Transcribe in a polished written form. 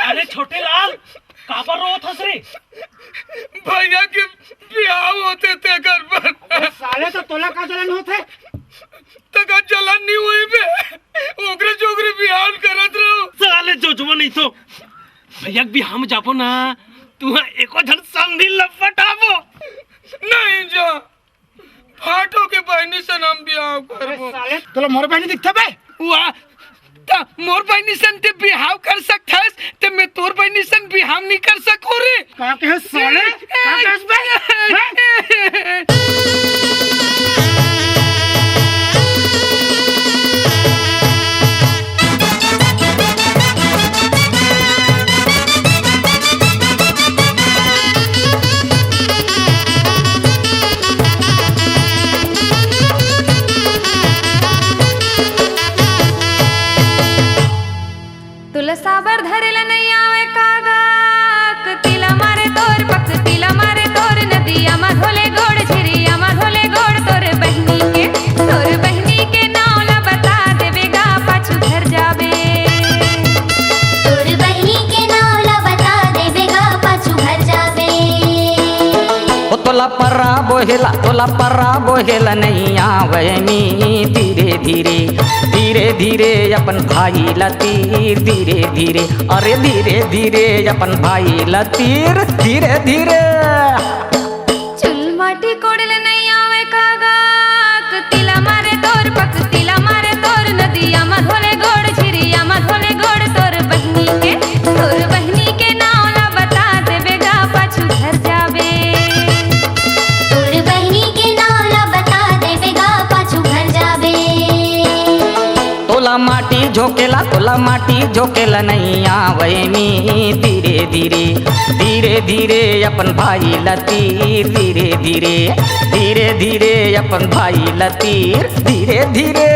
अरे छोटे लाल काबर रोत हंस रे? भैया के बियाह होते थे घर पर। साले तो तोला का जलन होते तका जलन नहीं हुई बे, ओकरे जोगरे बियाह करत रहो। साले जोजवा नहीं तो भैया भी हम जाबो ना, तू एको धन संधि लपटाबो नहीं जा फाटो के बहनी से नाम बियाह करबो। साले तोला मोर बहनी दिखता बे? वाह ता मोर बहनी सन ते बियाह कर सकथस ते मैं तोर बहनी सन बियाह नहीं कर सको रे। का के साले का कहस बे? तुलसावर धरेला नहीं आवे कागक तिला मारे तोर पक तिला मारे तोर नदिया मा धोले गोड़ झिरिया मा धोले गोड़ तोर बहनी के नाव ला बता देवेगा पाछू घर जावे। तोर बहनी के नाव ला बता देवेगा पाछू घर जावे। ओ तोला पर्रा बोहेला नहीं आवे मी धीरे धीरे धीरे धीरे अपन भाई लतीर धीरे धीरे अरे धीरे धीरे अपन भाई लतीर धीरे धीरे। चुल माटी कोड़ल नहीं आवे कागक तिला मारे तोर पक तिला मारे तोर नदिया मा धोले गोड़ झिरिया मा धोले गोड़ तोर बहनी के नाव ला बता देवेगा पाछू घर जावे। तोर बहनी के नाव ला बता देवेगा पाछू घर जावे। तोला माटी झोकेला नहीं आवे मी धीरे धीरे धीरे धीरे अपन भाई लतीर धीरे धीरे धीरे धीरे अपन भाई लतीर धीरे धीरे।